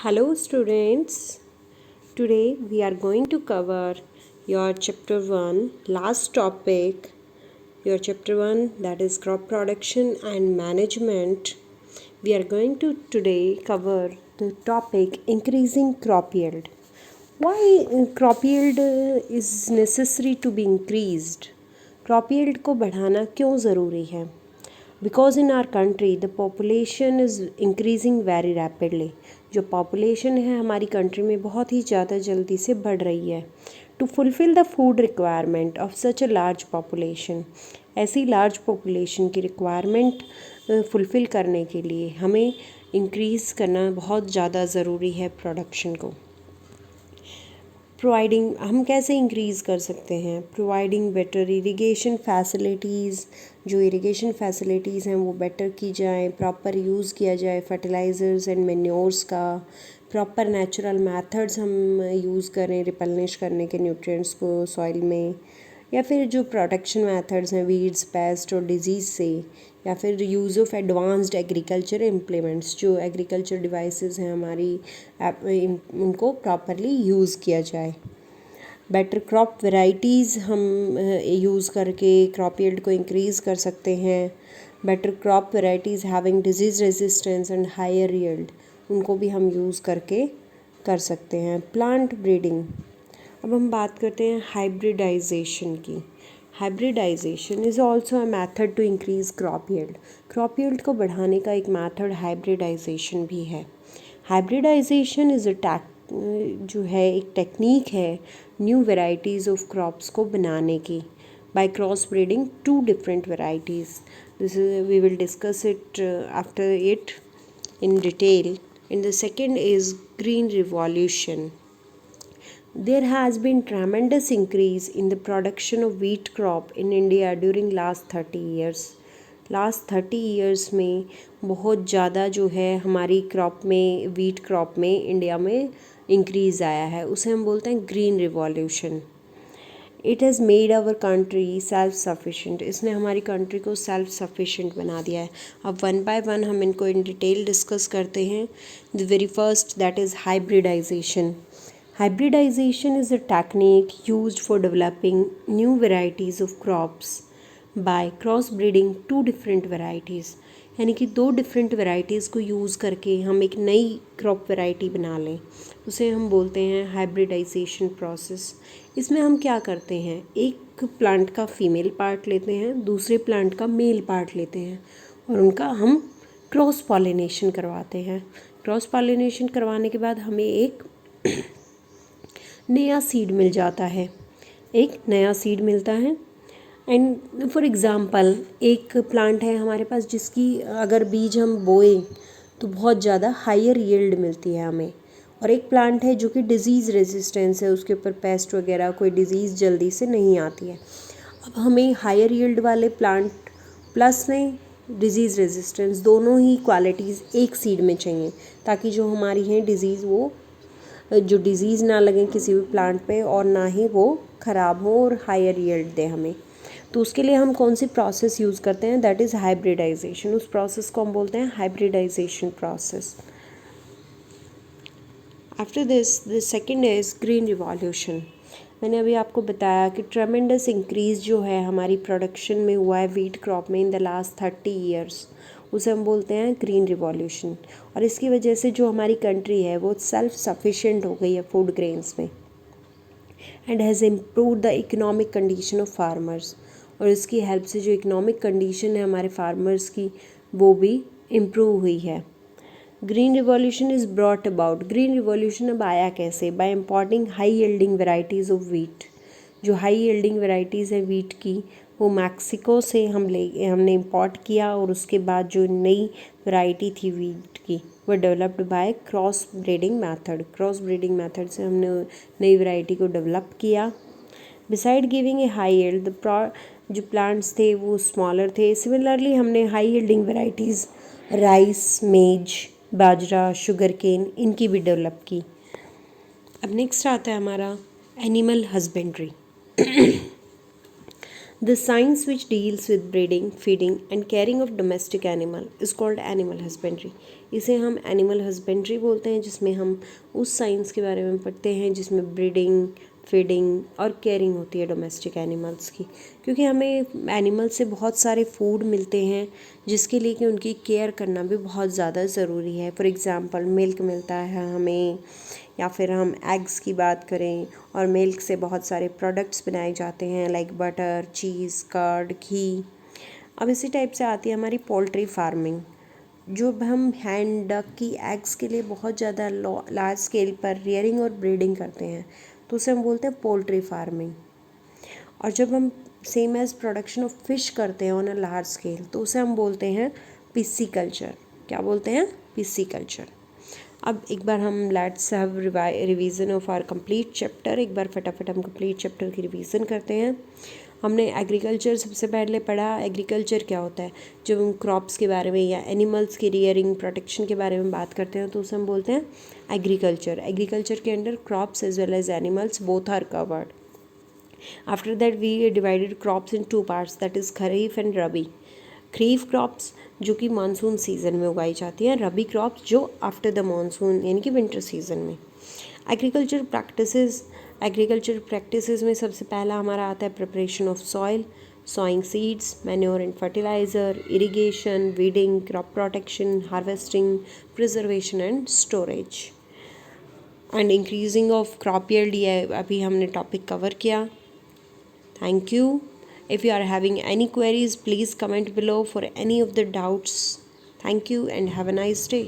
Hello, students. Today we are going to cover your chapter 1, last topic, your chapter 1, that is crop production and management. We are going to today cover the topic increasing crop yield. Why crop yield is necessary to be increased? Crop yield को बढ़ाना क्यों ज़रूरी है? Because in our country the population is increasing very rapidly. जो population है हमारी country में बहुत ही ज़्यादा जल्दी से बढ़ रही है। To fulfil the food requirement of such a large population, ऐसी लार्ज पॉपुलेशन की रिक्वायरमेंट फुलफ़िल करने के लिए हमें इंक्रीज़ करना बहुत ज़्यादा ज़रूरी है प्रोडक्शन को। प्रोवाइडिंग, हम कैसे इंक्रीज़ कर सकते हैं? प्रोवाइडिंग बेटर इरिगेशन फैसिलिटीज़, जो इरिगेशन फैसिलिटीज़ हैं वो बेटर की जाए, प्रॉपर यूज़ किया जाए फर्टिलाइज़र्स एंड मैन्योर्स का, प्रॉपर नेचुरल मेथड्स हम यूज़ करें रिपलनिश करने के न्यूट्रिएंट्स को सॉइल में, या फिर जो प्रोटेक्शन मेथड्स हैं वीड्स, पेस्ट और डिजीज़ से, या फिर use of advanced agriculture implements, जो एग्रीकल्चर डिवाइसेस हैं हमारी उनको प्रॉपरली यूज़ किया जाए। बेटर क्रॉप वैरायटीज़ हम यूज़ करके क्रॉप यील्ड को इंक्रीज़ कर सकते हैं। Better crop varieties having disease resistance and higher yield, उनको भी हम यूज़ करके कर सकते हैं। प्लांट ब्रीडिंग, अब हम बात करते हैं हाइब्रिडाइजेशन की। Hybridization is also a method to increase crop yield. Crop yield को बढ़ाने का एक मैथड हाइब्रिडाइजेशन भी है। हाइब्रिडाइजेशन इज़ अ जो है एक टेक्निक है न्यू वेराइटीज़ ऑफ क्रॉप्स को बनाने की by cross breeding two different varieties. This is, we will discuss it after it in detail. And the second is green revolution. There has been tremendous increase in the production of wheat crop in India during last 30 years. Last 30 years में बहुत ज़्यादा जो है हमारी crop में, wheat crop में India में increase आया है, उसे हम बोलते हैं green revolution. It has made our country self sufficient, इसने हमारी कंट्री को सेल्फ सफिशेंट बना दिया है। अब वन बाय वन हम इनको इन डिटेल डिस्कस करते हैं। The very first, that is hybridization. Hybridization is a technique used for developing new varieties of crops by crossbreeding two different varieties. यानी कि दो डिफरेंट वैरायटीज़ को यूज़ करके हम एक नई क्रॉप वैरायटी बना लें, उसे हम बोलते हैं हाइब्रिडाइजेशन प्रोसेस। इसमें हम क्या करते हैं, एक प्लांट का फीमेल पार्ट लेते हैं, दूसरे प्लांट का मेल पार्ट लेते हैं और उनका हम क्रॉस पॉलिनेशन करवाते हैं। क्रॉस पॉलिनेशन करवाने के बाद हमें एक नया सीड मिल जाता है, एक नया सीड मिलता है। एंड फॉर एग्ज़ाम्पल एक प्लांट है हमारे पास जिसकी अगर बीज हम बोए तो बहुत ज़्यादा हायर यील्ड मिलती है हमें, और एक प्लांट है जो कि डिज़ीज़ रेजिस्टेंस है, उसके ऊपर पेस्ट वगैरह कोई डिज़ीज़ जल्दी से नहीं आती है। अब हमें हायर यील्ड वाले प्लांट प्लस में डिज़ीज़ रेजिस्टेंस, दोनों ही क्वालिटीज़ एक सीड में चाहिए, ताकि जो हमारी हैं डिज़ीज़, वो जो डिज़ीज़ ना लगे किसी भी प्लांट पे और ना ही वो ख़राब हो और हायर यील्ड दे हमें। तो उसके लिए हम कौन सी प्रोसेस यूज़ करते हैं, दैट इज़ हाइब्रिडाइजेशन। उस प्रोसेस को हम बोलते हैं hybridization process. After this the second is green revolution. मैंने अभी आपको बताया कि ट्रेमेंडस इंक्रीज़ जो है हमारी प्रोडक्शन में हुआ है वीट क्रॉप में इन द लास्ट 30 ईयर्स, उसे हम बोलते हैं ग्रीन रिवॉल्यूशन। और इसकी वजह से जो हमारी कंट्री है वो सेल्फ सफिशेंट हो गई है फूड ग्रेन्स में, and has improve the economic condition of farmers. और इसकी हेल्प से जो इकोनॉमिक कंडीशन है हमारे फार्मर्स की वो भी इम्प्रूव हुई है। Green revolution is brought about, green revolution अब आया कैसे, by importing high yielding varieties of wheat. जो हाई यील्डिंग वेराइटीज़ है वीट की वो मैक्सिको से हमने इंपोर्ट किया, और उसके बाद जो नई वैरायटी थी वीट की वो developed by cross breeding method. Cross breeding method से हमने नई वैरायटी को डेवलप किया। Beside giving a high yield, जो प्लांट्स थे वो स्मॉलर थे। सिमिलरली हमने हाई यील्डिंग वेराइटीज़ राइस, मेज, बाजरा, शुगर केन, इनकी भी डेवलप की। अब नेक्स्ट आता है हमारा animal husbandry. The science which deals with breeding, feeding and caring of domestic animal is called animal husbandry. इसे हम एनिमल हस्बेंड्री बोलते हैं, जिसमें हम उस साइंस के बारे में पढ़ते हैं जिसमें ब्रीडिंग, फीडिंग और केयरिंग होती है डोमेस्टिक एनिमल्स की। क्योंकि हमें एनिमल से बहुत सारे फूड मिलते हैं जिसके लिए कि उनकी केयर करना भी बहुत ज़्यादा ज़रूरी है। फॉर एग्ज़ाम्पल मिल्क मिलता है हमें, या फिर हम एग्स की बात करें, और मिल्क से बहुत सारे प्रोडक्ट्स बनाए जाते हैं लाइक बटर, चीज़, कर्ड, घी। अब इसी टाइप से आती है हमारी पोल्ट्री फार्मिंग, जो हम हैंड डक की एग्स के लिए बहुत ज़्यादा लार्ज स्केल पर रियरिंग और ब्रीडिंग करते हैं, तो उसे हम बोलते हैं पोल्ट्री फार्मिंग। और जब हम same as production of fish करते हैं ऑन अ लार्ज स्केल, तो उसे हम बोलते हैं पिस्सी कल्चर। क्या बोलते हैं? Pisciculture. अब एक बार हम let's have revision of our complete chapter. एक बार फटाफट हम कंप्लीट चैप्टर की रिवीजन करते हैं। हमने एग्रीकल्चर सबसे पहले पढ़ा। एग्रीकल्चर क्या होता है? जब हम क्रॉप्स के बारे में या एनिमल्स की रियरिंग, प्रोटेक्शन के बारे में बात करते हैं तो उसे हम बोलते हैं एग्रीकल्चर। एग्रीकल्चर के under crops as well as animals both are covered. After that we divided crops in two parts, that is kharif and rabi. Kharif crops जो कि मानसून सीज़न में उगाई जाती हैं, रबी क्रॉप्स जो आफ्टर द मानसून यानी कि विंटर सीज़न में। एग्रीकल्चर प्रैक्टिसेस में सबसे पहला हमारा आता है preparation of soil, sowing seeds, manure and fertilizer, irrigation, weeding, crop protection, harvesting, preservation and storage, and increasing of crop yield। ये अभी हमने टॉपिक कवर किया। Thank you. If you are having any queries, please comment below for any of the doubts. Thank you and have a nice day.